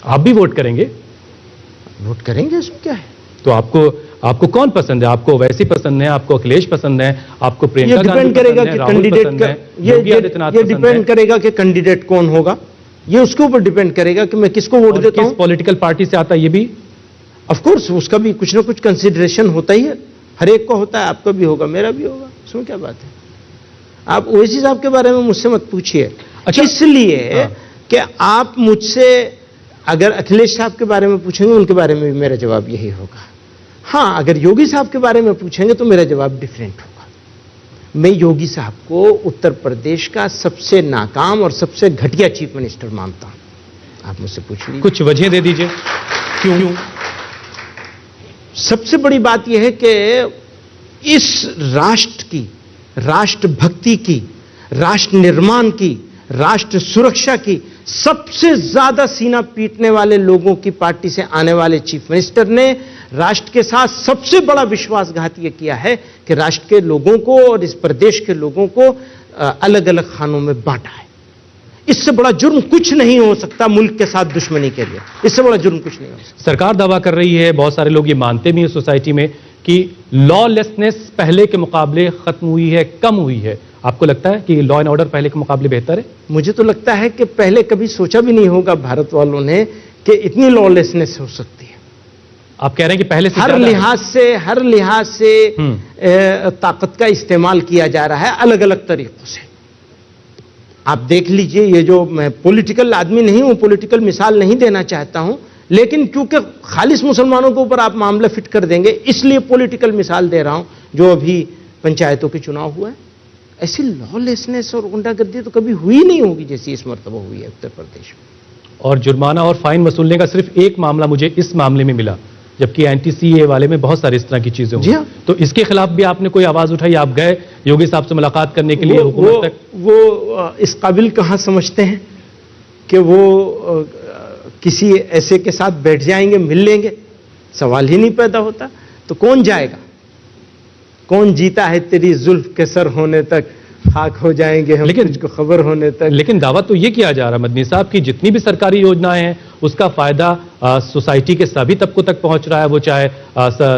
آپ بھی ووٹ کریں گے؟ ووٹ کریں گے، اس میں کیا ہے؟ تو آپ کو کون پسند ہے؟ آپ کو اویسی پسند ہے؟ آپ کو اکھلیش پسند ہے؟ آپ کو پرینکا یہ ڈیپینڈ کرے گا کہ کینڈیڈیٹ کا، یہ ڈیپینڈ کرے گا کہ کینڈیڈیٹ کون ہوگا، یہ اس کے اوپر ڈیپینڈ کرے گا کہ میں کس کو ووٹ دیتا ہوں. کس پولیٹیکل پارٹی سے آتا ہے یہ بھی آف کورس اس کا بھی کچھ نہ کچھ کنسیڈریشن ہوتا ہی ہے، ہر ایک کو ہوتا ہے، آپ کا بھی ہوگا، میرا بھی ہوگا، اس میں کیا بات ہے. آپ اویسی صاحب کے بارے میں مجھ سے مت پوچھیے، اس لیے کہ آپ مجھ سے اگر اکھلیش صاحب کے بارے میں پوچھیں گے ان کے بارے میں بھی میرا جواب یہی ہوگا. ہاں اگر یوگی صاحب کے بارے میں پوچھیں گے تو میرا جواب ڈیفرنٹ ہوگا. میں یوگی صاحب کو اتر پردیش کا سب سے ناکام اور سب سے گھٹیا چیف منسٹر مانتا ہوں. آپ مجھ سے پوچھ لیجیے، کچھ وجہ دے دیجئے کیوں؟ سب سے بڑی بات یہ ہے کہ اس راشٹر کی، راشٹر بھکتی کی، راشٹر نرمان کی، راشٹر سرکشا کی سب سے زیادہ سینہ پیٹنے والے لوگوں کی پارٹی سے آنے والے چیف منسٹر نے راشٹر کے ساتھ سب سے بڑا وشواس گھات یہ کیا ہے کہ راشٹر کے لوگوں کو اور اس پردیش کے لوگوں کو الگ الگ خانوں میں بانٹا ہے. اس سے بڑا جرم کچھ نہیں ہو سکتا ملک کے ساتھ دشمنی کے لیے، اس سے بڑا جرم کچھ نہیں ہو سکتا. سرکار دعویٰ کر رہی ہے، بہت سارے لوگ یہ مانتے بھی ہیں سوسائٹی میں، کہ لا لیسنس پہلے کے مقابلے ختم ہوئی ہے، کم ہوئی ہے. آپ کو لگتا ہے کہ لا اینڈ آرڈر پہلے کے مقابلے بہتر ہے؟ مجھے تو لگتا ہے کہ پہلے کبھی سوچا بھی نہیں ہوگا بھارت والوں نے کہ اتنی لا لیسنس ہو سکتی ہے. آپ کہہ رہے ہیں کہ پہلے سے ہر لحاظ سے طاقت کا استعمال کیا جا رہا ہے الگ الگ طریقوں سے. آپ دیکھ لیجئے، یہ جو میں پولیٹیکل آدمی نہیں ہوں، پولیٹیکل مثال نہیں دینا چاہتا ہوں، لیکن کیونکہ خالص مسلمانوں کے اوپر آپ معاملہ فٹ کر دیں گے اس لیے پولیٹیکل مثال دے رہا ہوں. جو ابھی پنچایتوں کے چناؤ ہوا ہے، ایسی لا لیسنس اور غنڈہ گردی تو کبھی ہوئی نہیں ہوگی جیسی اس مرتبہ ہوئی ہے اتر پردیش میں. اور جرمانہ اور فائن وصولنے کا صرف ایک معاملہ مجھے اس معاملے میں ملا، جبکہ اینٹی سی اے والے میں بہت سارے اس طرح کی چیزیں ہوئی. تو اس کے خلاف بھی آپ نے کوئی آواز اٹھائی؟ آپ گئے یوگی صاحب سے ملاقات کرنے کے لیے حکومت تک؟ وہ اس قابل کہاں سمجھتے ہیں کہ وہ کسی ایسے کے ساتھ بیٹھ جائیں گے، مل لیں گے؟ سوال ہی نہیں پیدا ہوتا. تو کون جائے گا؟ کون جیتا ہے تیری زلف کے سر ہونے تک، خاک ہو جائیں گے ہم تجھ کو خبر ہونے تک. لیکن دعویٰ تو یہ کیا جا رہا مدنی صاحب کی جتنی بھی سرکاری یوجنائیں ہیں اس کا فائدہ سوسائٹی کے سبھی طبقوں تک پہنچ رہا ہے. وہ چاہے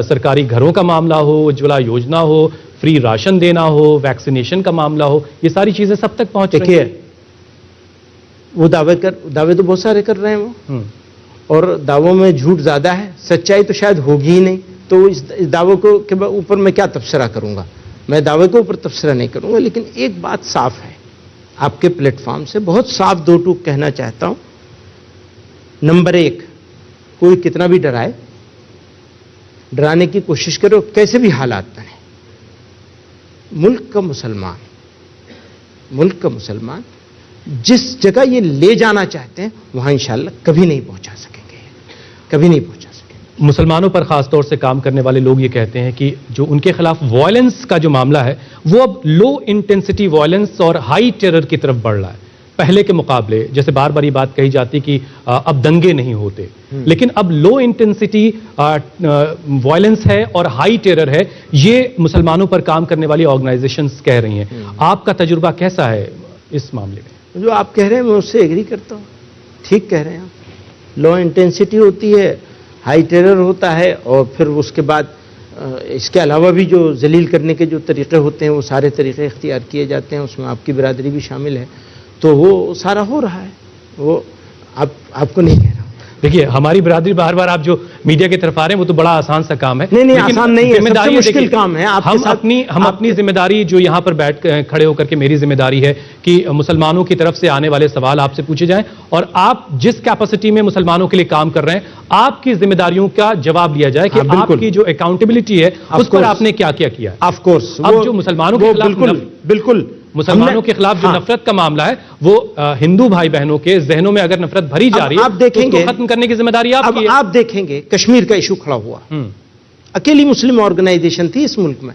سرکاری گھروں کا معاملہ ہو، اجولا یوجنا ہو، فری راشن دینا ہو، ویکسینیشن کا معاملہ ہو، یہ ساری چیزیں سب تک پہنچ رہی ہیں. وہ دعوے تو بہت سارے کر رہے ہیں وہ، اور دعووں میں جھوٹ زیادہ ہے، سچائی تو شاید ہوگی ہی نہیں. تو اس دعوے کے اوپر میں کیا تبصرہ کروں گا؟ میں دعوے کے اوپر تبصرہ نہیں کروں گا. لیکن ایک بات صاف ہے، آپ کے پلیٹ فارم سے بہت صاف دو ٹوک کہنا چاہتا ہوں. نمبر ایک، کوئی کتنا بھی ڈرائے، ڈرانے کی کوشش کرو، کیسے بھی حالات بنے، ملک کا مسلمان جس جگہ یہ لے جانا چاہتے ہیں وہاں انشاءاللہ کبھی نہیں پہنچا سکیں گے، کبھی نہیں پہنچا سکیں گے. مسلمانوں پر خاص طور سے کام کرنے والے لوگ یہ کہتے ہیں کہ جو ان کے خلاف وائلنس کا جو معاملہ ہے وہ اب لو انٹینسٹی وائلنس اور ہائی ٹیرر کی طرف بڑھ رہا ہے پہلے کے مقابلے. جیسے بار بار یہ بات کہی جاتی کہ اب دنگے نہیں ہوتے، لیکن اب لو انٹینسٹی وائلنس ہے اور ہائی ٹیرر ہے، یہ مسلمانوں پر کام کرنے والی آرگنائزیشنز کہہ رہی ہیں. آپ کا تجربہ کیسا ہے اس معاملے میں؟ جو آپ کہہ رہے ہیں میں اس سے ایگری کرتا ہوں، ٹھیک کہہ رہے ہیں آپ. لو انٹینسٹی ہوتی ہے، ہائی ٹیرر ہوتا ہے، اور پھر اس کے بعد اس کے علاوہ بھی جو ذلیل کرنے کے جو طریقے ہوتے ہیں وہ سارے طریقے اختیار کیے جاتے ہیں، اس میں آپ کی برادری بھی شامل ہے. تو وہ سارا ہو رہا ہے، وہ آپ کو نہیں کہہ رہا. دیکھیے ہماری برادری بار بار آپ جو میڈیا کی طرف آ رہے ہیں وہ تو بڑا آسان سا کام ہے. نہیں آسان نہیں ہے، سب سے مشکل کام ہے. ہم اپنی ذمہ داری جو یہاں پر بیٹھ کھڑے ہو کر کے میری ذمہ داری ہے کہ مسلمانوں کی طرف سے آنے والے سوال آپ سے پوچھے جائیں، اور آپ جس کیپیسٹی میں مسلمانوں کے لیے کام کر رہے ہیں آپ کی ذمہ داریوں کا جواب لیا جائے کہ آپ کی جو اکاؤنٹیبلٹی ہے اس پر آپ نے کیا کیا ہے. آف کورس اب جو مسلمانوں کے خلاف مسلمانوں کے خلاف جو نفرت کا معاملہ ہے وہ ہندو بھائی بہنوں کے ذہنوں میں اگر نفرت بھری جا رہی ہے تو اس کو ختم کرنے کی ذمہ داری آپ کی ہے. آپ دیکھیں گے کشمیر کا ایشو کھڑا ہوا، اکیلی مسلم آرگنائزیشن تھی اس ملک میں.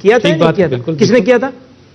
تھا. کس نے کیا تھا؟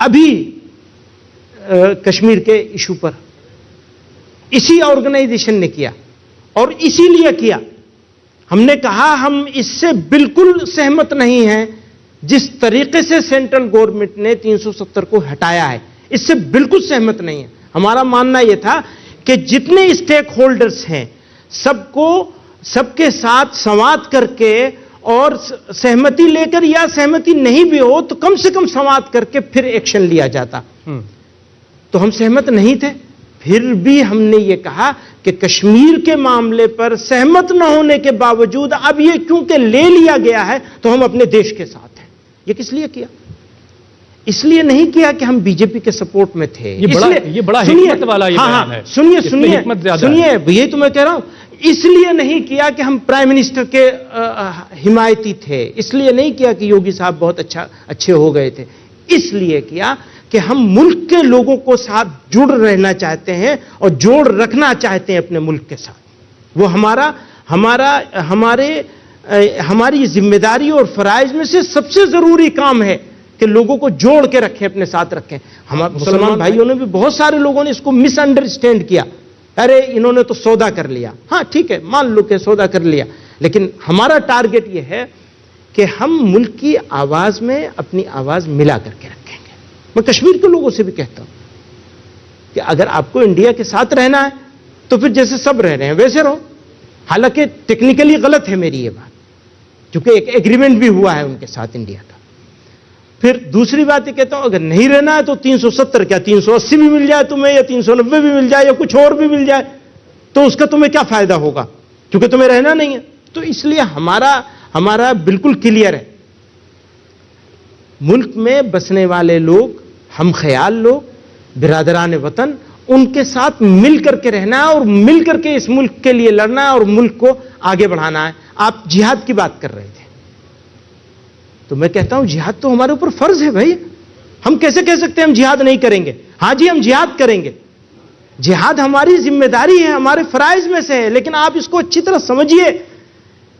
ابھی کشمیر کے ایشو پر اسی آرگنائزیشن نے کیا، اور اسی لیے کیا. ہم نے کہا ہم اس سے بالکل سہمت نہیں ہیں جس طریقے سے سینٹرل گورنمنٹ نے 370 کو ہٹایا ہے اس سے بالکل سہمت نہیں ہے. ہمارا ماننا یہ تھا کہ جتنے اسٹیک ہولڈرز ہیں سب کے ساتھ سنواد کر کے اور سہمتی لے کر یا سہمتی نہیں بھی ہو تو کم سے کم سنواد کر کے پھر ایکشن لیا جاتا. تو ہم سہمت نہیں تھے. پھر بھی ہم نے یہ کہا کہ کشمیر کے معاملے پر سہمت نہ ہونے کے باوجود اب یہ کیونکہ لے لیا گیا ہے تو ہم اپنے دیش کے ساتھ ہیں. یہ کس لیے کیا؟ اس لیے نہیں کیا کہ ہم بی جے پی کے سپورٹ میں تھے. یہ بڑا حکمت والا یہ بیان ہے. سنیے یہی تو میں کہہ رہا ہوں. اس لیے نہیں کیا کہ ہم پرائم منسٹر کے حمایتی تھے. اس لیے نہیں کیا کہ یوگی صاحب بہت اچھے ہو گئے تھے. اس لیے کیا کہ ہم ملک کے لوگوں کو ساتھ جڑ رہنا چاہتے ہیں اور جوڑ رکھنا چاہتے ہیں اپنے ملک کے ساتھ. وہ ہماری ذمہ داری اور فرائض میں سے سب سے ضروری کام ہے کہ لوگوں کو جوڑ کے رکھیں, اپنے ساتھ رکھیں. ہمارے مسلمان بھائیوں نے بھی بہت سارے لوگوں نے اس کو مس انڈرسٹینڈ کیا. ارے انہوں نے تو سودا کر لیا. ہاں ٹھیک ہے, مان لو کہ سودا کر لیا, لیکن ہمارا ٹارگٹ یہ ہے کہ ہم ملک کی آواز میں اپنی آواز ملا کر کے رکھیں گے. میں کشمیر کے لوگوں سے بھی کہتا ہوں کہ اگر آپ کو انڈیا کے ساتھ رہنا ہے تو پھر جیسے سب رہ رہے ہیں ویسے رہو. حالانکہ ٹیکنیکلی غلط ہے میری یہ بات, کیونکہ ایک ایگریمنٹ بھی ہوا ہے ان کے ساتھ انڈیا کا. پھر دوسری بات یہ کہتا ہوں, اگر نہیں رہنا ہے تو 370 کیا 380 بھی مل جائے تمہیں, یا 390 بھی مل جائے, یا کچھ اور بھی مل جائے, تو اس کا تمہیں کیا فائدہ ہوگا, کیونکہ تمہیں رہنا نہیں ہے. تو اس لیے ہمارا بالکل کلیئر ہے. ملک میں بسنے والے لوگ, ہم خیال لوگ, برادران وطن, ان کے ساتھ مل کر کے رہنا ہے اور مل کر کے اس ملک کے لیے لڑنا ہے اور ملک کو آگے بڑھانا ہے. آپ جہاد کی بات کر رہے تھے, تو میں کہتا ہوں جہاد تو ہمارے اوپر فرض ہے بھائی. ہم کیسے کہہ سکتے ہیں ہم جہاد نہیں کریں گے؟ ہاں جی, ہم جہاد کریں گے. جہاد ہماری ذمہ داری ہے, ہمارے فرائض میں سے ہے. لیکن آپ اس کو اچھی طرح سمجھیے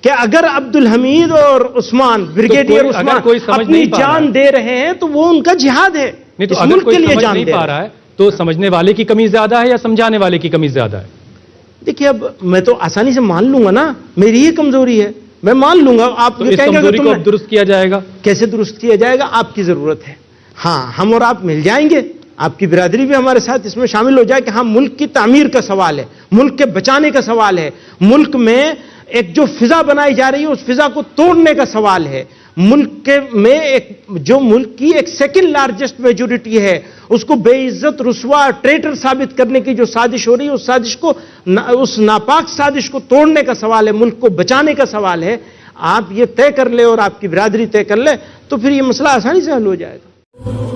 کہ اگر عبد الحمید اور عثمان, بریگیڈیئر عثمان اپنی جان دے رہے ہیں تو وہ ان کا جہاد ہے. اس ملک کے لیے جان دے رہا ہے. تو سمجھنے والے کی کمی زیادہ ہے یا سمجھانے والے کی کمی زیادہ ہے؟ دیکھیے, اب میں تو آسانی سے مان لوں گا نا, میری ہی کمزوری ہے, میں مان لوں گا. آپ اس کمزوری کو اب درست کیا جائے گا. کیسے درست کیا جائے گا؟ آپ کی ضرورت ہے. ہاں, ہم اور آپ مل جائیں گے, آپ کی برادری بھی ہمارے ساتھ اس میں شامل ہو جائے کہ ہاں ملک کی تعمیر کا سوال ہے, ملک کے بچانے کا سوال ہے, ملک میں ایک جو فضا بنائی جا رہی ہے اس فضا کو توڑنے کا سوال ہے. ملک میں جو ملک کی ایک سیکنڈ لارجسٹ میجورٹی ہے اس کو بے عزت, رسوا, ٹریٹر ثابت کرنے کی جو سازش ہو رہی ہے, اس سازش کو, اس ناپاک سازش کو توڑنے کا سوال ہے, ملک کو بچانے کا سوال ہے. آپ یہ طے کر لیں اور آپ کی برادری طے کر لے تو پھر یہ مسئلہ آسانی سے حل ہو جائے گا.